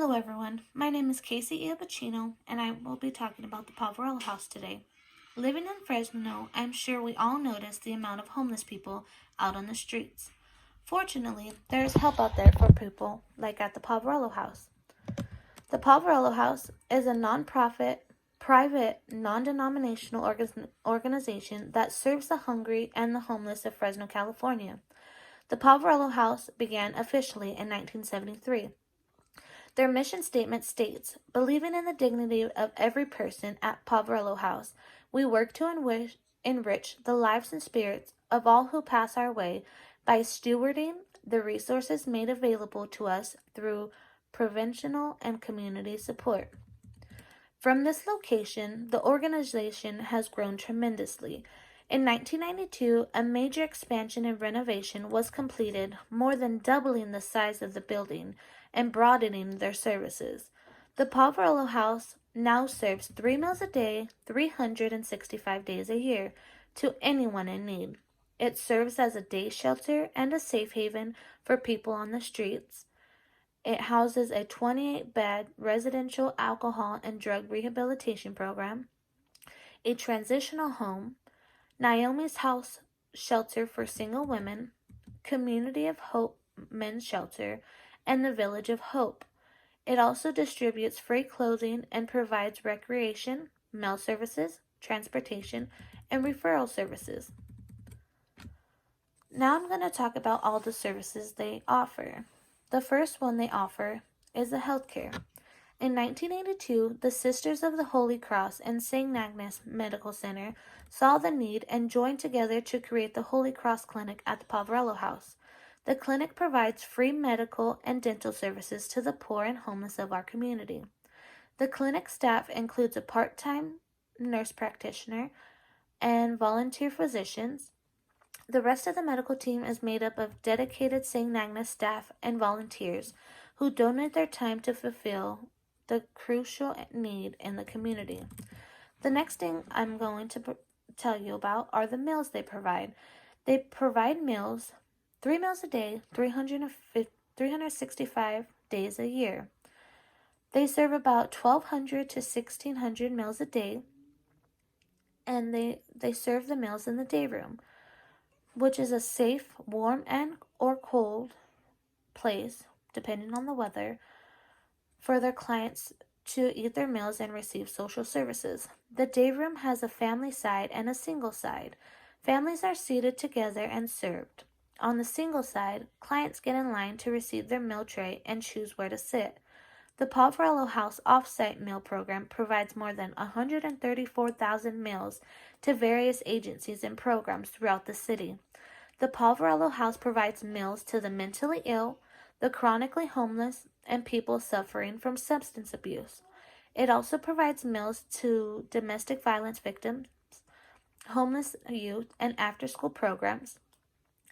Hello everyone, my name is Casey Iabacino and I will be talking about the Poverello House today. Living in Fresno, I'm sure we all notice the amount of homeless people out on the streets. Fortunately, there is help out there for people like at the Poverello House. The Poverello House is a non-profit, private, non-denominational organization that serves the hungry and the homeless of Fresno, California. The Poverello House began officially in 1973. Their mission statement states, believing in the dignity of every person at Poverello House, we work to enrich the lives and spirits of all who pass our way by stewarding the resources made available to us through preventional and community support. From this location, the organization has grown tremendously. In 1992, a major expansion and renovation was completed, more than doubling the size of the building and broadening their services. The Poverello House now serves 3 meals a day, 365 days a year, to anyone in need. It serves as a day shelter and a safe haven for people on the streets. It houses a 28-bed residential alcohol and drug rehabilitation program, a transitional home, Naomi's House Shelter for Single Women, Community of Hope Men's Shelter, and the Village of Hope. It also distributes free clothing and provides recreation, mail services, transportation, and referral services. Now I'm going to talk about all the services they offer. The first one they offer is the healthcare. In 1982, the Sisters of the Holy Cross and St. Agnes Medical Center saw the need and joined together to create the Holy Cross Clinic at the Poverello House. The clinic provides free medical and dental services to the poor and homeless of our community. The clinic staff includes a part-time nurse practitioner and volunteer physicians. The rest of the medical team is made up of dedicated St. Agnes staff and volunteers who donate their time to fulfill the crucial need in the community. The next thing I'm going to tell you about are the meals they provide. They provide meals, 3 meals a day, 365 days a year. They serve about 1,200 to 1,600 meals a day, and they serve the meals in the day room, which is a safe, warm, and or cold place, depending on the weather, for their clients to eat their meals and receive social services. The day room has a family side and a single side. Families are seated together and served. On the single side, clients get in line to receive their meal tray and choose where to sit. The Poverello House Off-Site Meal Program provides more than 134,000 meals to various agencies and programs throughout the city. The Poverello House provides meals to the mentally ill, the chronically homeless, and people suffering from substance abuse. It also provides meals to domestic violence victims, homeless youth, and after-school programs,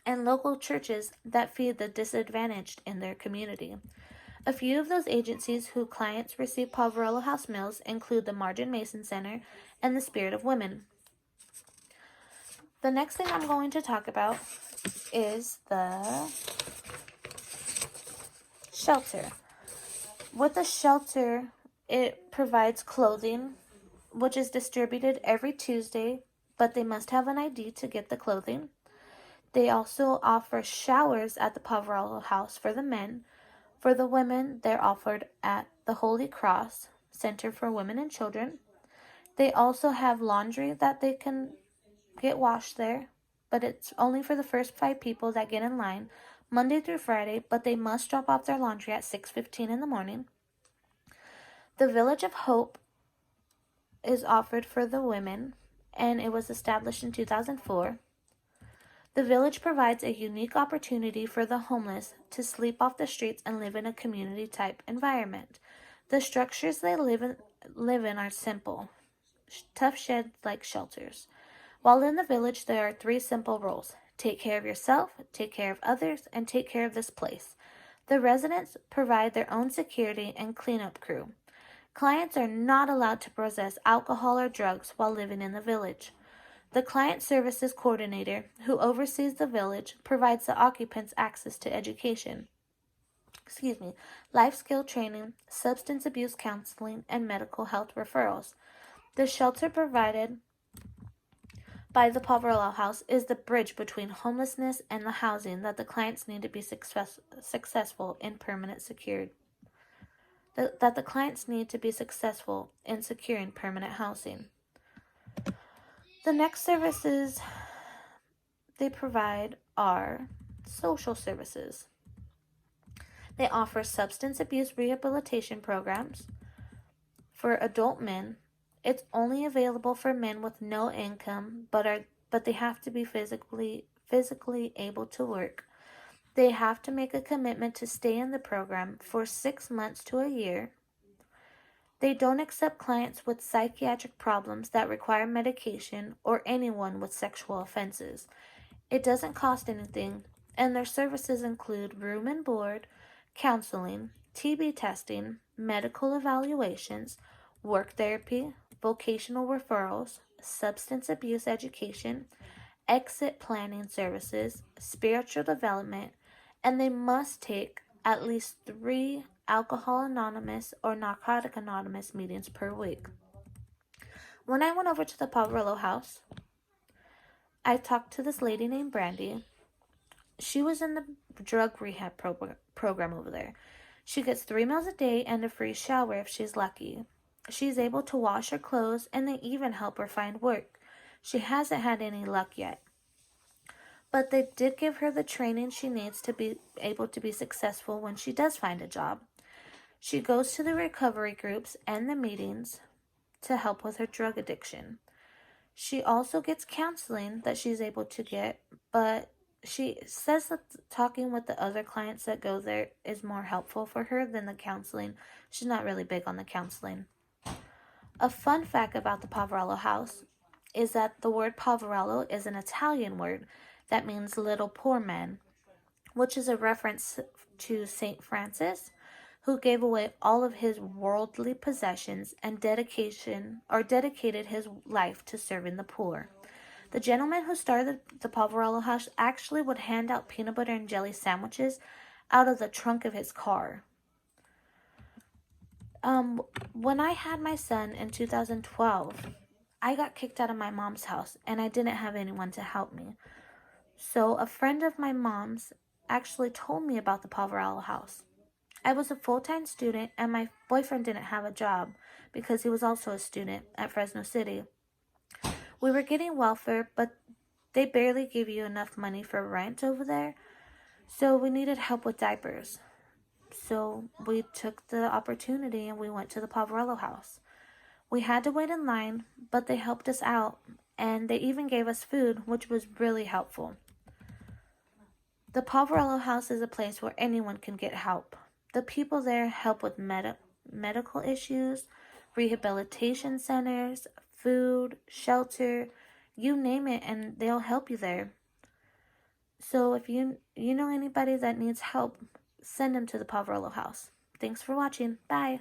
and local churches that feed the disadvantaged in their community. A few of those agencies whose clients receive Poverello House meals include the Margin Mason Center and the Spirit of Women. The next thing I'm going to talk about is the shelter. With the shelter, it provides clothing, which is distributed every Tuesday, but they must have an ID to get the clothing. They also offer showers at the Poverello House for the men. For the women, they're offered at the Holy Cross Center for Women and Children. They also have laundry that they can get washed there, but it's only for the first 5 people that get in line, Monday through Friday, but they must drop off their laundry at 6:15 in the morning. The Village of Hope is offered for the women, and it was established in 2004. The village provides a unique opportunity for the homeless to sleep off the streets and live in a community-type environment. The structures they live in are simple, tough shed-like shelters. While in the village, there are 3 simple rules: take care of yourself, take care of others, and take care of this place. The residents provide their own security and cleanup crew. Clients are not allowed to possess alcohol or drugs while living in the village. The Client Services Coordinator, who oversees the village, provides the occupants access to education. life skill training, substance abuse counseling, and medical health referrals. The shelter provided by the Poverello House is the bridge between homelessness and the housing that the clients need to be successful in permanent secured. That the clients need to be successful in securing permanent housing. The next services they provide are social services. They offer substance abuse rehabilitation programs for adult men. It's only available for men with no income, but they have to be physically able to work. They have to make a commitment to stay in the program for 6 months to a year. They don't accept clients with psychiatric problems that require medication or anyone with sexual offenses. It doesn't cost anything, and their services include room and board, counseling, TB testing, medical evaluations, work therapy, vocational referrals, substance abuse education, exit planning services, spiritual development, and they must take at least 3 Alcohol Anonymous or Narcotic Anonymous meetings per week. When I went over to the Poverello House, I talked to this lady named Brandy. She was in the drug rehab program over there. She gets 3 meals a day and a free shower if she's lucky. She's able to wash her clothes, and they even help her find work. She hasn't had any luck yet. But they did give her the training she needs to be able to be successful when she does find a job. She goes to the recovery groups and the meetings to help with her drug addiction. She also gets counseling that she's able to get, but she says that talking with the other clients that go there is more helpful for her than the counseling. She's not really big on the counseling. A fun fact about the Poverello House is that the word Poverello is an Italian word that means little poor man, which is a reference to St. Francis, who gave away all of his worldly possessions and dedicated his life to serving the poor. The gentleman who started the Poverello House actually would hand out peanut butter and jelly sandwiches out of the trunk of his car. When I had my son in 2012, I got kicked out of my mom's house and I didn't have anyone to help me. So a friend of my mom's actually told me about the Poverello House. I was a full-time student and my boyfriend didn't have a job because he was also a student at Fresno City. We were getting welfare, but they barely give you enough money for rent over there, so we needed help with diapers. So we took the opportunity and we went to the Poverello House. We had to wait in line, but they helped us out, and they even gave us food, which was really helpful. The Poverello House is a place where anyone can get help. The people there help with medical issues, rehabilitation centers, food, shelter, you name it, and they'll help you there. So if you know anybody that needs help, send them to the Poverello House. Thanks for watching. Bye.